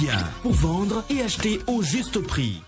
bien pour vendre et acheter au juste prix.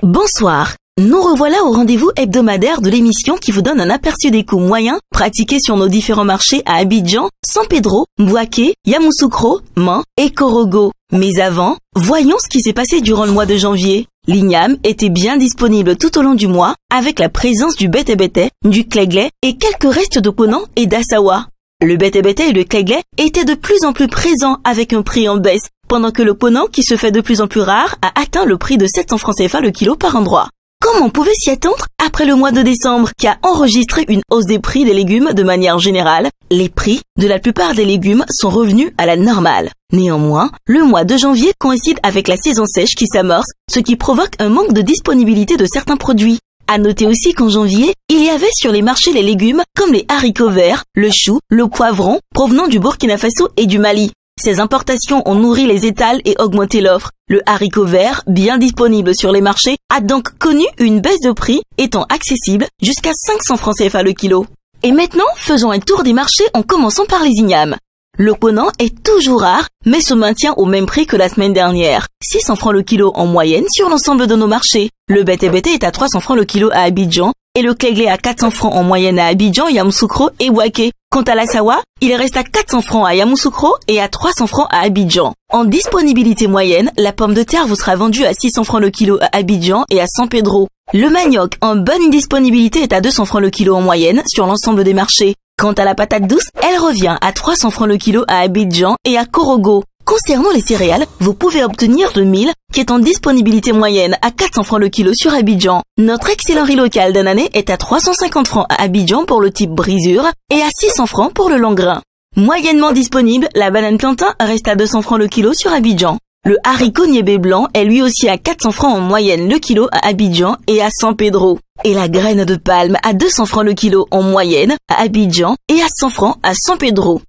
Bonsoir, nous revoilà au rendez-vous hebdomadaire de l'émission qui vous donne un aperçu des coûts moyens pratiqués sur nos différents marchés à Abidjan, San Pedro, Bouaké, Yamoussoukro, Man et Korogo. Mais avant, voyons ce qui s'est passé durant le mois de janvier. L'igname était bien disponible tout au long du mois avec la présence du bete-bete, du klegley et quelques restes de konan et d'assawa. Le bete-bete et le klegley étaient de plus en plus présents avec un prix en baisse, pendant que le konan, qui se fait de plus en plus rare, a atteint le prix de 700 francs CFA le kilo par endroit. Comme on pouvait s'y attendre, après le mois de décembre qui a enregistré une hausse des prix des légumes de manière générale, les prix de la plupart des légumes sont revenus à la normale. Néanmoins, le mois de janvier coïncide avec la saison sèche qui s'amorce, ce qui provoque un manque de disponibilité de certains produits. À noter aussi qu'en janvier, il y avait sur les marchés les légumes comme les haricots verts, le chou, le poivron provenant du Burkina Faso et du Mali. Ces importations ont nourri les étals et augmenté l'offre. Le haricot vert, bien disponible sur les marchés, a donc connu une baisse de prix, étant accessible jusqu'à 500 francs CFA le kilo. Et maintenant, faisons un tour des marchés en commençant par les ignames. Le konan est toujours rare, mais se maintient au même prix que la semaine dernière. 600 francs le kilo en moyenne sur l'ensemble de nos marchés. Le bete-bete est à 300 francs le kilo à Abidjan, et le klegley à 400 francs en moyenne à Abidjan, Yamoussoukro et Bouaké. Quant à l'assawa, il reste à 400 francs à Yamoussoukro et à 300 francs à Abidjan. En disponibilité moyenne, la pomme de terre vous sera vendue à 600 francs le kilo à Abidjan et à San Pedro. Le manioc en bonne disponibilité est à 200 francs le kilo en moyenne sur l'ensemble des marchés. Quant à la patate douce, elle revient à 300 francs le kilo à Abidjan et à Korogo. Concernant les céréales, vous pouvez obtenir le mil qui est en disponibilité moyenne à 400 francs le kilo sur Abidjan. Notre excellent riz local d'anané est à 350 francs à Abidjan pour le type brisure et à 600 francs pour le long grain. Moyennement disponible, la banane plantain reste à 200 francs le kilo sur Abidjan. Le haricot niébé blanc est lui aussi à 400 francs en moyenne le kilo à Abidjan et à San Pedro. Et la graine de palme à 200 francs le kilo en moyenne à Abidjan et à 100 francs à San Pedro.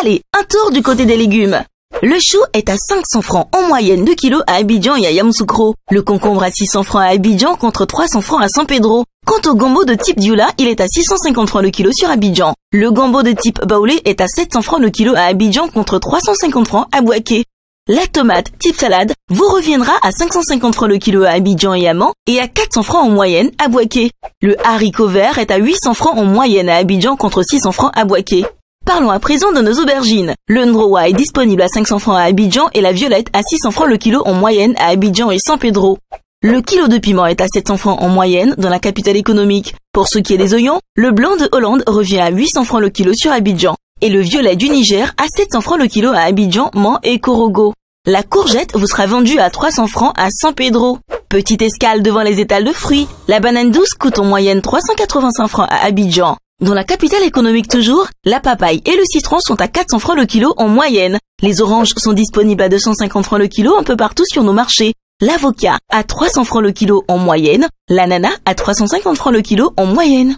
Allez, un tour du côté des légumes. Le chou est à 500 francs en moyenne de kilo à Abidjan et à Yamoussoukro. Le concombre à 600 francs à Abidjan contre 300 francs à San Pedro. Quant au gombo de type Dioula, il est à 650 francs le kilo sur Abidjan. Le gombo de type Baoulé est à 700 francs le kilo à Abidjan contre 350 francs à Bouaké. La tomate type salade vous reviendra à 550 francs le kilo à Abidjan et à Man et à 400 francs en moyenne à Bouaké. Le haricot vert est à 800 francs en moyenne à Abidjan contre 600 francs à Bouaké. Parlons à présent de nos aubergines. Le ndrowa est disponible à 500 francs à Abidjan et la violette à 600 francs le kilo en moyenne à Abidjan et San Pedro. Le kilo de piment est à 700 francs en moyenne dans la capitale économique. Pour ce qui est des oignons, le blanc de Hollande revient à 800 francs le kilo sur Abidjan et le violet du Niger à 700 francs le kilo à Abidjan, Man et Korogo. La courgette vous sera vendue à 300 francs à San Pedro. Petite escale devant les étals de fruits. La banane douce coûte en moyenne 385 francs à Abidjan. Dans la capitale économique toujours, la papaye et le citron sont à 400 francs le kilo en moyenne. Les oranges sont disponibles à 250 francs le kilo un peu partout sur nos marchés. L'avocat à 300 francs le kilo en moyenne. L'ananas à 350 francs le kilo en moyenne.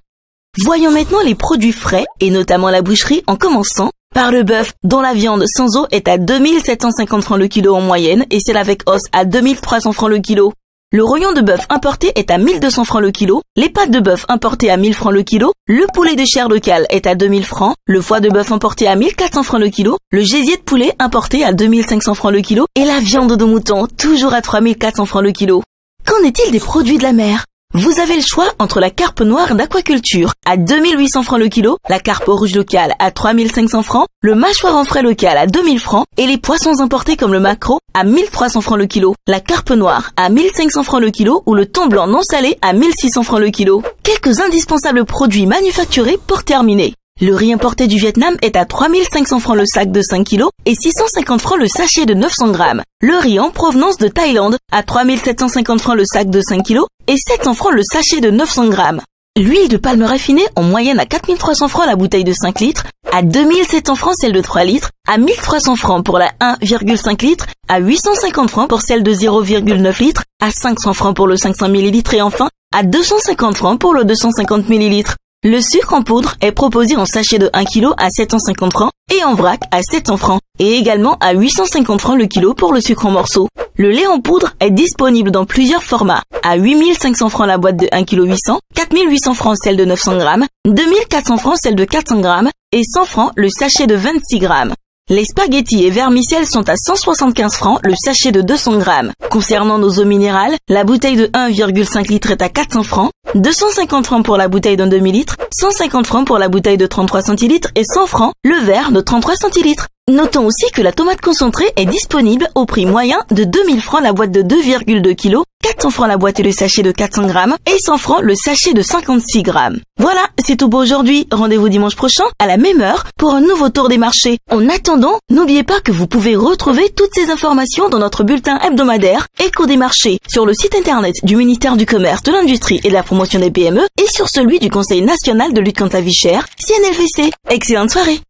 Voyons maintenant les produits frais et notamment la boucherie en commençant par le bœuf dont la viande sans os est à 2750 francs le kilo en moyenne et celle avec os à 2300 francs le kilo. Le rognon de bœuf importé est à 1200 francs le kilo, les pâtes de bœuf importées à 1000 francs le kilo, le poulet de chair locale est à 2000 francs, le foie de bœuf importé à 1400 francs le kilo, le gésier de poulet importé à 2500 francs le kilo et la viande de mouton toujours à 3400 francs le kilo. Qu'en est-il des produits de la mer ? Vous avez le choix entre la carpe noire d'aquaculture à 2800 francs le kilo, la carpe rouge locale à 3500 francs, le mâchoire en frais local à 2000 francs et les poissons importés comme le maquereau à 1300 francs le kilo, la carpe noire à 1500 francs le kilo ou le thon blanc non salé à 1600 francs le kilo. Quelques indispensables produits manufacturés pour terminer. Le riz importé du Vietnam est à 3500 francs le sac de 5 kg et 650 francs le sachet de 900 grammes. Le riz en provenance de Thaïlande à 3750 francs le sac de 5 kg et 700 francs le sachet de 900 grammes. L'huile de palme raffinée en moyenne à 4300 francs la bouteille de 5 litres, à 2700 francs celle de 3 litres, à 1300 francs pour la 1,5 litres, à 850 francs pour celle de 0,9 litres, à 500 francs pour le 500 ml et enfin à 250 francs pour le 250 ml. Le sucre en poudre est proposé en sachet de 1 kg à 750 francs et en vrac à 700 francs et également à 850 francs le kilo pour le sucre en morceaux. Le lait en poudre est disponible dans plusieurs formats, à 8500 francs la boîte de 1 kg 800, 4800 francs celle de 900 grammes, 2400 francs celle de 400 grammes et 100 francs le sachet de 26 grammes. Les spaghettis et vermicelles sont à 175 francs le sachet de 200 grammes. Concernant nos eaux minérales, la bouteille de 1,5 litre est à 400 francs, 250 francs pour la bouteille d'un demi-litre, 150 francs pour la bouteille de 33 centilitres et 100 francs le verre de 33 centilitres. Notons aussi que la tomate concentrée est disponible au prix moyen de 2000 francs la boîte de 2,2 kg, 400 francs la boîte et le sachet de 400 grammes et 100 francs le sachet de 56 grammes. Voilà, c'est tout pour aujourd'hui. Rendez-vous dimanche prochain à la même heure pour un nouveau tour des marchés. En attendant, n'oubliez pas que vous pouvez retrouver toutes ces informations dans notre bulletin hebdomadaire Écho des marchés sur le site internet du ministère du Commerce, de l'Industrie et de la Promotion des PME et sur celui du Conseil national de lutte contre la vie chère, CNLVC. Excellente soirée.